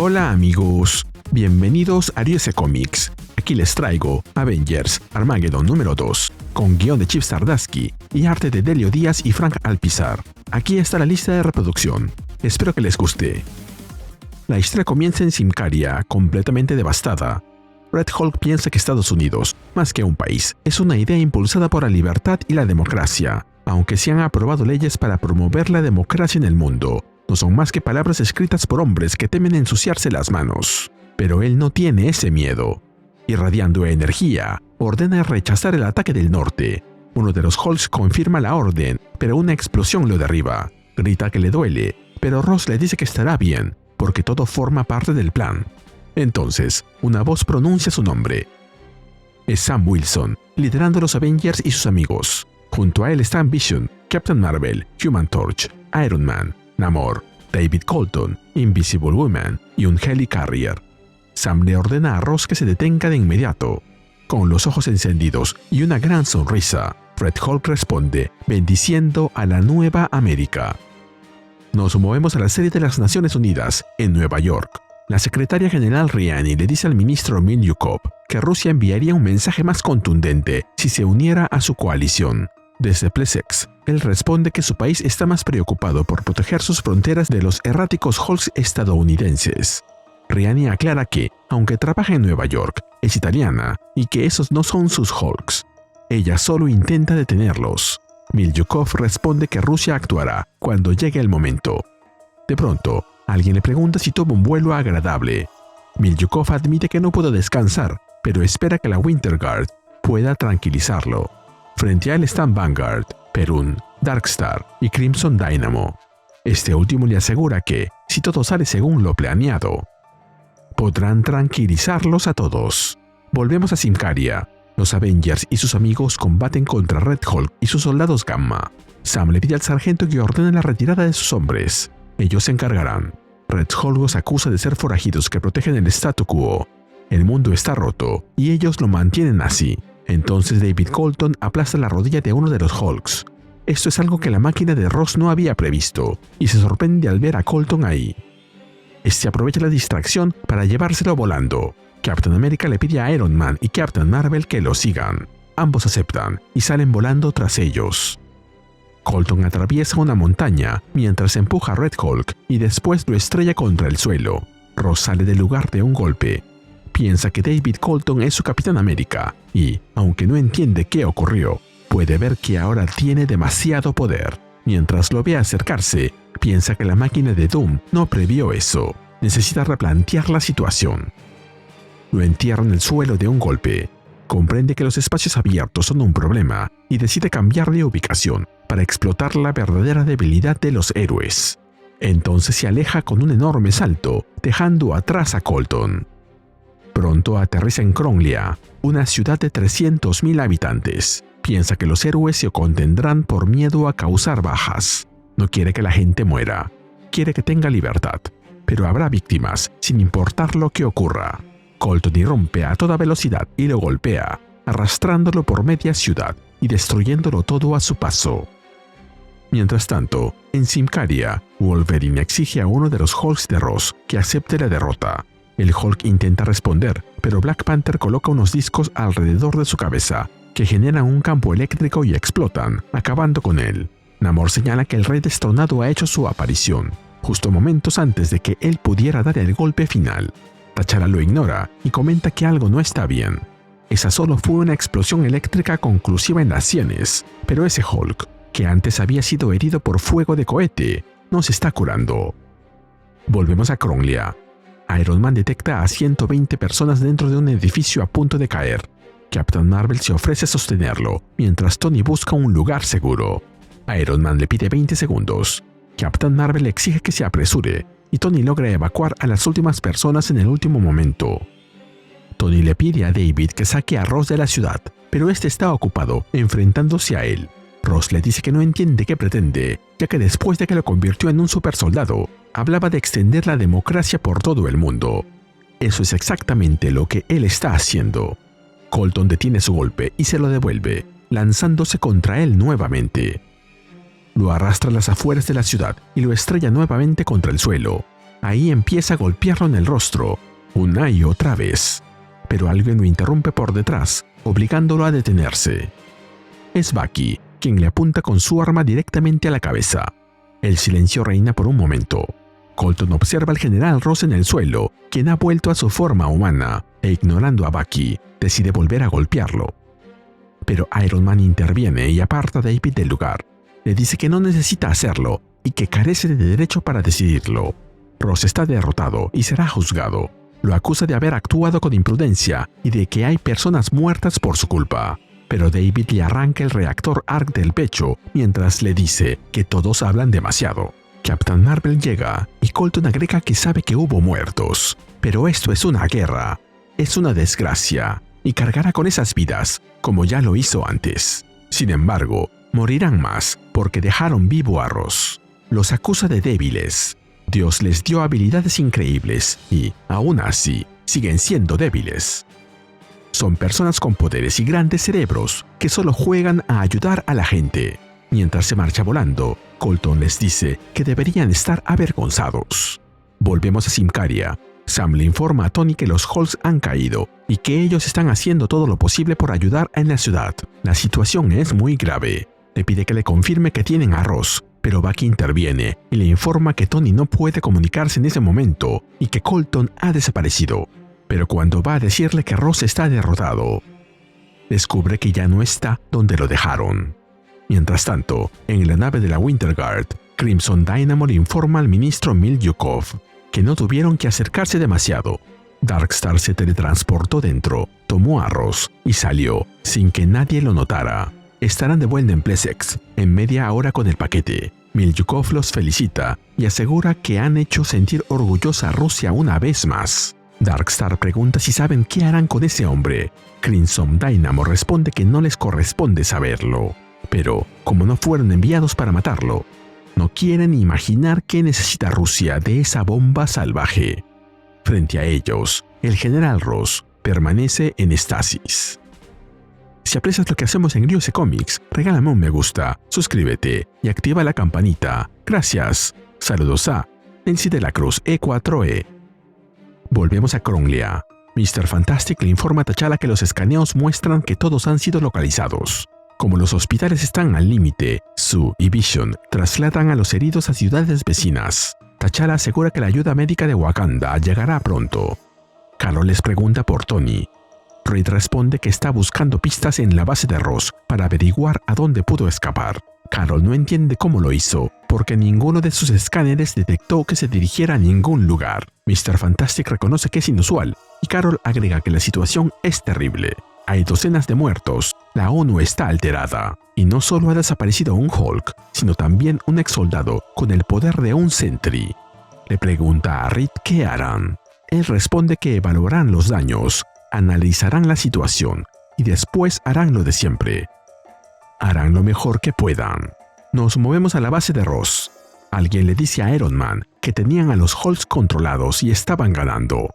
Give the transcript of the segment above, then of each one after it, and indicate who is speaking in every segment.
Speaker 1: Hola amigos, bienvenidos a RS Comics. Aquí les traigo Avengers Armageddon número 2, con guión de Chip Zdarsky y arte de Delio Díaz y Frank Alpizar. Aquí está la lista de reproducción. Espero que les guste. La historia comienza en Symkaria, completamente devastada. Red Hulk piensa que Estados Unidos, más que un país, es una idea impulsada por la libertad y la democracia. Aunque se han aprobado leyes para promover la democracia en el mundo, no son más que palabras escritas por hombres que temen ensuciarse las manos. Pero él no tiene ese miedo. Irradiando energía, ordena rechazar el ataque del norte. Uno de los Hulks confirma la orden, pero una explosión lo derriba. Grita que le duele, pero Ross le dice que estará bien, porque todo forma parte del plan. Entonces, una voz pronuncia su nombre. Es Sam Wilson, liderando a los Avengers y sus amigos. Junto a él están Vision, Captain Marvel, Human Torch, Iron Man, Namor, David Colton, Invisible Woman y un Helicarrier. Sam le ordena a Ross que se detenga de inmediato. Con los ojos encendidos y una gran sonrisa, Red Hulk responde, bendiciendo a la Nueva América. Nos movemos a la sede de las Naciones Unidas, en Nueva York. La secretaria general Riani le dice al ministro Milyukov que Rusia enviaría un mensaje más contundente si se uniera a su coalición. Desde Plesetsk, él responde que su país está más preocupado por proteger sus fronteras de los erráticos Hulks estadounidenses. Riani aclara que, aunque trabaja en Nueva York, es italiana y que esos no son sus Hulks. Ella solo intenta detenerlos. Milyukov responde que Rusia actuará cuando llegue el momento. De pronto, alguien le pregunta si tuvo un vuelo agradable. Milyukov admite que no pudo descansar, pero espera que la Winter Guard pueda tranquilizarlo. Frente a él están Vanguard, Perun, Darkstar y Crimson Dynamo. Este último le asegura que, si todo sale según lo planeado, podrán tranquilizarlos a todos. Volvemos a Symkaria. Los Avengers y sus amigos combaten contra Red Hulk y sus soldados Gamma. Sam le pide al sargento que ordene la retirada de sus hombres. Ellos se encargarán. Red Hulk los acusa de ser forajidos que protegen el statu quo. El mundo está roto y ellos lo mantienen así. Entonces David Colton aplasta la rodilla de uno de los Hulks. Esto es algo que la máquina de Ross no había previsto, y se sorprende al ver a Colton ahí. Este aprovecha la distracción para llevárselo volando. Captain America le pide a Iron Man y Captain Marvel que lo sigan. Ambos aceptan y salen volando tras ellos. Colton atraviesa una montaña mientras empuja a Red Hulk y después lo estrella contra el suelo. Ross sale del lugar de un golpe. Piensa que David Colton es su Capitán América y, aunque no entiende qué ocurrió, puede ver que ahora tiene demasiado poder. Mientras lo ve acercarse, piensa que la máquina de Doom no previó eso. Necesita replantear la situación. Lo entierra en el suelo de un golpe. Comprende que los espacios abiertos son un problema y decide cambiar de ubicación para explotar la verdadera debilidad de los héroes. Entonces se aleja con un enorme salto, dejando atrás a Colton. Pronto aterriza en Kronglia, una ciudad de 300.000 habitantes. Piensa que los héroes se contendrán por miedo a causar bajas. No quiere que la gente muera. Quiere que tenga libertad. Pero habrá víctimas, sin importar lo que ocurra. Colton irrumpe a toda velocidad y lo golpea, arrastrándolo por media ciudad y destruyéndolo todo a su paso. Mientras tanto, en Symkaria, Wolverine exige a uno de los Hulks de Ross que acepte la derrota. El Hulk intenta responder, pero Black Panther coloca unos discos alrededor de su cabeza, que generan un campo eléctrico y explotan, acabando con él. Namor señala que el rey destronado ha hecho su aparición, justo momentos antes de que él pudiera dar el golpe final. T'Challa lo ignora y comenta que algo no está bien. Esa solo fue una explosión eléctrica conclusiva en las sienes, pero ese Hulk, que antes había sido herido por fuego de cohete, no se está curando. Volvemos a Kronglia. Iron Man detecta a 120 personas dentro de un edificio a punto de caer. Captain Marvel se ofrece a sostenerlo, mientras Tony busca un lugar seguro. Iron Man le pide 20 segundos. Captain Marvel exige que se apresure, y Tony logra evacuar a las últimas personas en el último momento. Tony le pide a David que saque a Ross de la ciudad, pero este está ocupado enfrentándose a él. Ross le dice que no entiende qué pretende, ya que después de que lo convirtió en un supersoldado, hablaba de extender la democracia por todo el mundo. Eso es exactamente lo que él está haciendo. Colton detiene su golpe y se lo devuelve, lanzándose contra él nuevamente. Lo arrastra a las afueras de la ciudad y lo estrella nuevamente contra el suelo. Ahí empieza a golpearlo en el rostro, una y otra vez. Pero alguien lo interrumpe por detrás, obligándolo a detenerse. Es Bucky, quien le apunta con su arma directamente a la cabeza. El silencio reina por un momento. Colton observa al general Ross en el suelo, quien ha vuelto a su forma humana, e ignorando a Bucky, decide volver a golpearlo. Pero Iron Man interviene y aparta a David del lugar. Le dice que no necesita hacerlo y que carece de derecho para decidirlo. Ross está derrotado y será juzgado. Lo acusa de haber actuado con imprudencia y de que hay personas muertas por su culpa. Pero David le arranca el reactor ARC del pecho mientras le dice que todos hablan demasiado. Captain Marvel llega y Colton agrega que sabe que hubo muertos. Pero esto es una guerra, es una desgracia, y cargará con esas vidas, como ya lo hizo antes. Sin embargo, morirán más porque dejaron vivo a Ross. Los acusa de débiles. Dios les dio habilidades increíbles y, aún así, siguen siendo débiles. Son personas con poderes y grandes cerebros que solo juegan a ayudar a la gente. Mientras se marcha volando, Colton les dice que deberían estar avergonzados. Volvemos a Symkaria. Sam le informa a Tony que los Hulks han caído y que ellos están haciendo todo lo posible por ayudar en la ciudad. La situación es muy grave. Le pide que le confirme que tienen a Ross, pero Bucky interviene y le informa que Tony no puede comunicarse en ese momento y que Colton ha desaparecido. Pero cuando va a decirle que Ross está derrotado, descubre que ya no está donde lo dejaron. Mientras tanto, en la nave de la Winter Guard, Crimson Dynamo le informa al ministro Milyukov que no tuvieron que acercarse demasiado. Darkstar se teletransportó dentro, tomó a Ross y salió sin que nadie lo notara. Estarán de vuelta en Plesex en media hora con el paquete. Milyukov los felicita y asegura que han hecho sentir orgullosa a Rusia una vez más. Darkstar pregunta si saben qué harán con ese hombre. Crimson Dynamo responde que no les corresponde saberlo. Pero, como no fueron enviados para matarlo, no quieren imaginar qué necesita Rusia de esa bomba salvaje. Frente a ellos, el general Ross permanece en estasis. Si aprecias lo que hacemos en Riose Comics, regálame un me gusta, suscríbete y activa la campanita. Gracias. Saludos a Nancy de la Cruz E4E. Volvemos a Kronglia. Mr. Fantastic le informa a T'Challa que los escaneos muestran que todos han sido localizados. Como los hospitales están al límite, Sue y Vision trasladan a los heridos a ciudades vecinas. T'Challa asegura que la ayuda médica de Wakanda llegará pronto. Carol les pregunta por Tony. Reed responde que está buscando pistas en la base de Ross para averiguar a dónde pudo escapar. Carol no entiende cómo lo hizo, porque ninguno de sus escáneres detectó que se dirigiera a ningún lugar. Mr. Fantastic reconoce que es inusual, y Carol agrega que la situación es terrible. Hay docenas de muertos, la ONU está alterada, y no solo ha desaparecido un Hulk, sino también un exsoldado con el poder de un Sentry. Le pregunta a Reed qué harán. Él responde que evaluarán los daños, analizarán la situación y después harán lo de siempre. Harán lo mejor que puedan. Nos movemos a la base de Ross. Alguien le dice a Iron Man que tenían a los Hulks controlados y estaban ganando.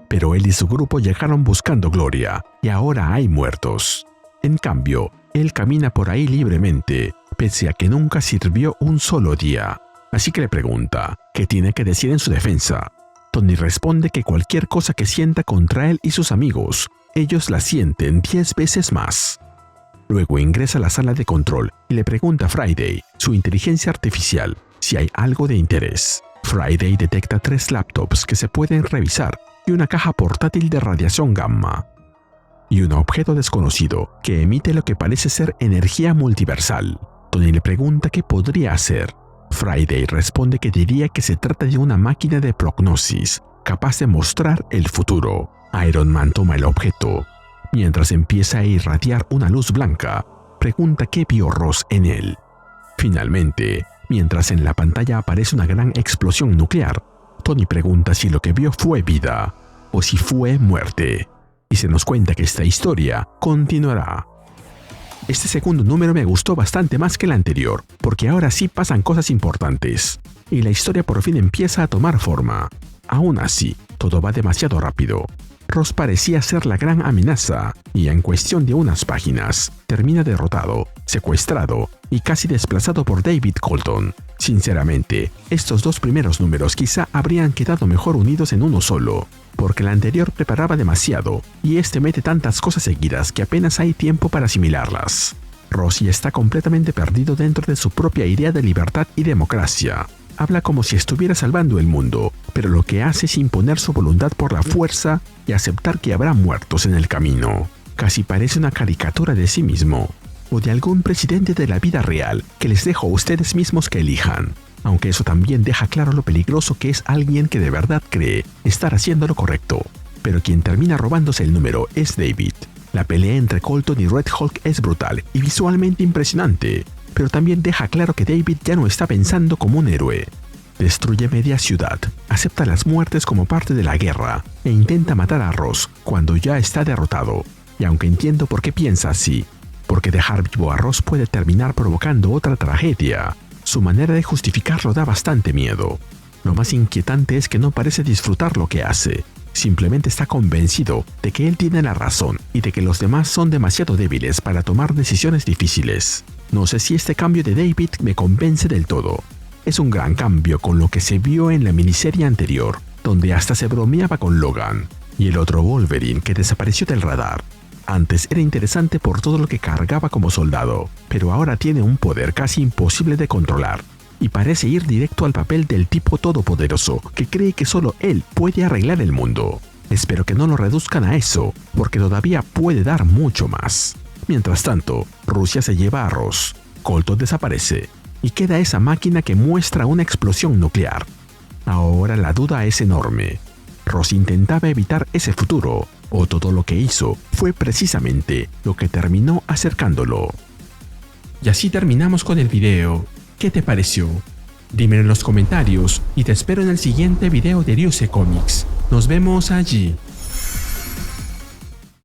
Speaker 1: Pero él y su grupo llegaron buscando gloria y ahora hay muertos. En cambio, él camina por ahí libremente, pese a que nunca sirvió un solo día. Así que le pregunta qué tiene que decir en su defensa. Tony responde que cualquier cosa que sienta contra él y sus amigos, ellos la sienten 10 veces más. Luego ingresa a la sala de control y le pregunta a Friday, su inteligencia artificial, si hay algo de interés. Friday detecta 3 laptops que se pueden revisar y una caja portátil de radiación gamma. Y un objeto desconocido que emite lo que parece ser energía multiversal. Tony le pregunta qué podría hacer. Friday responde que diría que se trata de una máquina de prognosis, capaz de mostrar el futuro. Iron Man toma el objeto. Mientras empieza a irradiar una luz blanca, pregunta qué vio Ross en él. Finalmente, mientras en la pantalla aparece una gran explosión nuclear, Tony pregunta si lo que vio fue vida o si fue muerte. Y se nos cuenta que esta historia continuará. Este segundo número me gustó bastante más que el anterior, porque ahora sí pasan cosas importantes, y la historia por fin empieza a tomar forma. Aún así, todo va demasiado rápido, Ross parecía ser la gran amenaza, y en cuestión de unas páginas, termina derrotado, secuestrado y casi desplazado por David Colton. Sinceramente, estos dos primeros números quizá habrían quedado mejor unidos en uno solo, porque el anterior preparaba demasiado, y este mete tantas cosas seguidas que apenas hay tiempo para asimilarlas. Ross ya está completamente perdido dentro de su propia idea de libertad y democracia. Habla como si estuviera salvando el mundo, pero lo que hace es imponer su voluntad por la fuerza y aceptar que habrá muertos en el camino. Casi parece una caricatura de sí mismo, o de algún presidente de la vida real que les dejo a ustedes mismos que elijan. Aunque eso también deja claro lo peligroso que es alguien que de verdad cree estar haciendo lo correcto. Pero quien termina robándose el número es David. La pelea entre Colton y Red Hulk es brutal y visualmente impresionante, pero también deja claro que David ya no está pensando como un héroe. Destruye media ciudad, acepta las muertes como parte de la guerra e intenta matar a Ross cuando ya está derrotado. Y aunque entiendo por qué piensa así, porque dejar vivo a Ross puede terminar provocando otra tragedia, su manera de justificarlo da bastante miedo. Lo más inquietante es que no parece disfrutar lo que hace. Simplemente está convencido de que él tiene la razón y de que los demás son demasiado débiles para tomar decisiones difíciles. No sé si este cambio de David me convence del todo. Es un gran cambio con lo que se vio en la miniserie anterior, donde hasta se bromeaba con Logan, y el otro Wolverine que desapareció del radar. Antes era interesante por todo lo que cargaba como soldado, pero ahora tiene un poder casi imposible de controlar, y parece ir directo al papel del tipo todopoderoso que cree que solo él puede arreglar el mundo. Espero que no lo reduzcan a eso, porque todavía puede dar mucho más. Mientras tanto, Rusia se lleva a Ross, Colton desaparece, y queda esa máquina que muestra una explosión nuclear. Ahora la duda es enorme. ¿Ross intentaba evitar ese futuro, o todo lo que hizo fue precisamente lo que terminó acercándolo? Y así terminamos con el video. ¿Qué te pareció? Dímelo en los comentarios y te espero en el siguiente video de Ariose Comics. Nos vemos allí.